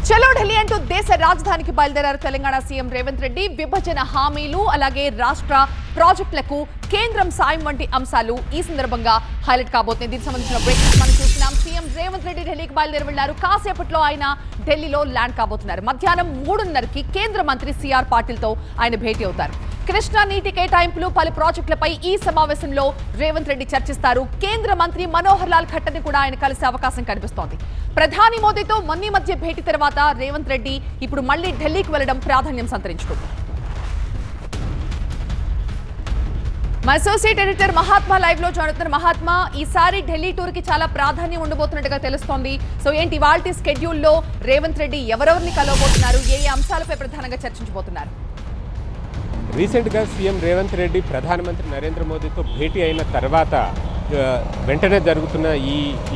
చలో ఢిల్లీ అంటూ దేశ రాజధానికి బయలుదేరారు తెలంగాణ సీఎం రేవంత్ రెడ్డి. విభజన హామీలు అలాగే రాష్ట్ర ప్రాజెక్టులకు కేంద్రం సాయం వంటి అంశాలు ఈ సందర్భంగా హైలైట్ కాబోతుంది. దీనికి సంబంధించిన బ్రేకింగ్ మనం చూసినాం. సీఎం రేవంత్ రెడ్డి ఢిల్లీకి బయలుదేరి వెళ్లారు. కాసేపట్లో ఆయన ఢిల్లీలో ల్యాండ్ కాబోతున్నారు. మధ్యాహ్నం 3:30కి కేంద్ర మంత్రి సిఆర్ పాటిల్తో ఆయన భేటీ అవుతారు. కృష్ణా నీటి కేటాయింపులు పలు ప్రాజెక్టులపై ఈ సమావేశంలో రేవంత్ రెడ్డి చర్చిస్తారు. కేంద్ర మంత్రి మనోహర్ లాల్ ఖట్టర్ని కూడా ఆయన కలిసే అవకాశం కనిపిస్తోంది. ప్రధాని మోదీతో మొన్న మధ్య భేటీ తర్వాత రేవంత్ రెడ్డి ఇప్పుడు మళ్లీ ఢిల్లీకి వెళ్లడం ప్రాధాన్యం సంతరించుకుంది. మా అసోసియేట్ ఎడిటర్ మహాత్మా లైవ్ లో జాయిన్ అవుతున్నారు. మహాత్మా, ఈసారి ఢిల్లీ టూర్ కి చాలా ప్రాధాన్యం ఉండబోతున్నట్టుగా తెలుస్తోంది. సో ఏంటి ఇవాల్టి స్కెడ్యూల్ లో రేవంత్ రెడ్డి ఎవరెవరిని కలవబోతున్నారు, ఏ అంశాలపై ప్రధానంగా చర్చించబోతున్నారు? రీసెంట్గా సీఎం రేవంత్ రెడ్డి ప్రధానమంత్రి నరేంద్ర మోదీతో భేటీ అయిన తర్వాత వెంటనే జరుగుతున్న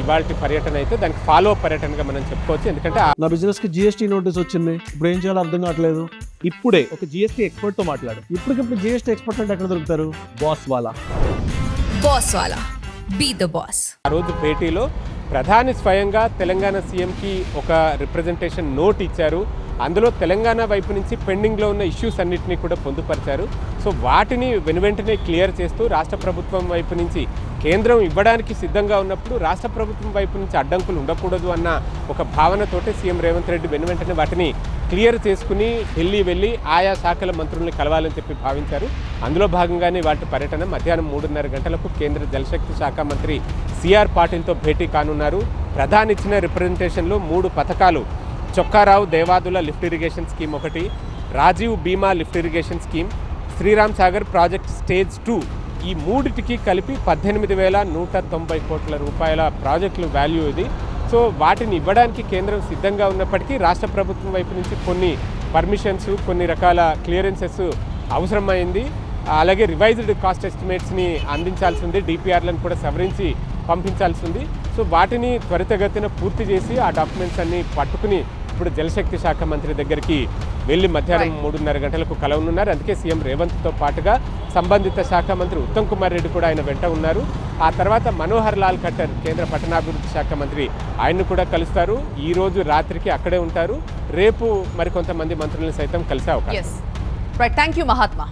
ఇవాల్టి పర్యటన అయితే దానికి ఫాలో అప్ పర్యటనగా మనం చెప్పుకోవచ్చు. ఎందుకంటే నా బిజినెస్ కి జిఎస్టీ నోటీస్ వచ్చింది. ఇప్పుడు ఏం చేయాలో అర్థం కావట్లేదు. ఇప్పుడే ఒక జిఎస్టీ ఎక్స్పర్ట్ తో మాట్లాడు. ఇప్పటికిప్పుడు జిఎస్టీ ఎక్స్పర్ట్ అంటే ఎక్కడ దొరుకుతారు? బాస్ వాలా బీ ద బాస్. ఆ రోజు భేటీలో ప్రధాని స్వయంగా తెలంగాణ సీఎంకి ఒక రిప్రజెంటేషన్ నోట్ ఇచ్చారు. అందులో తెలంగాణ వైపు నుంచి పెండింగ్లో ఉన్న ఇష్యూస్ అన్నింటినీ కూడా పొందుపరిచారు. సో వాటిని వెనువెంటనే క్లియర్ చేస్తూ రాష్ట్ర ప్రభుత్వం వైపు నుంచి కేంద్రం ఇవ్వడానికి సిద్ధంగా ఉన్నప్పుడు రాష్ట్ర ప్రభుత్వం వైపు నుంచి అడ్డంకులు ఉండకూడదు అన్న ఒక భావనతోటి సీఎం రేవంత్ రెడ్డి వెనువెంటనే వాటిని క్లియర్ చేసుకుని ఢిల్లీ వెళ్ళి ఆయా శాఖల మంత్రుల్ని కలవాలని చెప్పి భావించారు. అందులో భాగంగానే వాటి పర్యటన మధ్యాహ్నం 3:30 గంటలకు కేంద్ర జలశక్తి శాఖ మంత్రి సిఆర్ పాటిల్తో భేటీ కానున్నారు. ప్రధాని ఇచ్చిన రిప్రజెంటేషన్లో 3 పథకాలు, Chokkarao Devadula lift irrigation scheme ఒకటి, Rajiv Bima lift irrigation scheme, Sriram Sagar project stage 2, ఈ మూడిటికి కలిపి 18,190 కోట్ల రూపాయల ప్రాజెక్టుల వాల్యూ ఇది. సో వాటిని ఇవ్వడానికి కేంద్రం సిద్ధంగా ఉన్నప్పటికీ రాష్ట్ర ప్రభుత్వం వైపు నుంచి కొన్ని పర్మిషన్స్, కొన్ని రకాల క్లియరెన్సెస్ అవసరమైంది. అలాగే రివైజ్డ్ కాస్ట్ ఎస్టిమేట్స్ని అందించాల్సి ఉంది, డిపిఆర్లను కూడా సవరించి పంపించాల్సి ఉంది. సో వాటిని త్వరితగతిన పూర్తి చేసి ఆ డాక్యుమెంట్స్ అన్ని పట్టుకుని ఇప్పుడు జలశక్తి శాఖ మంత్రి దగ్గరికి వెళ్ళి మధ్యాహ్నం 3:30 గంటలకు కలవనున్నారు. అందుకే సీఎం రేవంత్తో పాటుగా సంబంధిత శాఖ మంత్రి ఉత్తమ్ కుమార్ రెడ్డి కూడా ఆయన వెంట ఉన్నారు. ఆ తర్వాత మనోహర్ లాల్ ఖట్టర్ కేంద్ర పట్టణాభివృద్ధి శాఖ మంత్రి, ఆయన్ను కూడా కలుస్తారు. ఈ రోజు రాత్రికి అక్కడే ఉంటారు. రేపు మరికొంతమంది మంత్రులను సైతం కలిసే అవకాశం. Thank you Mahatma.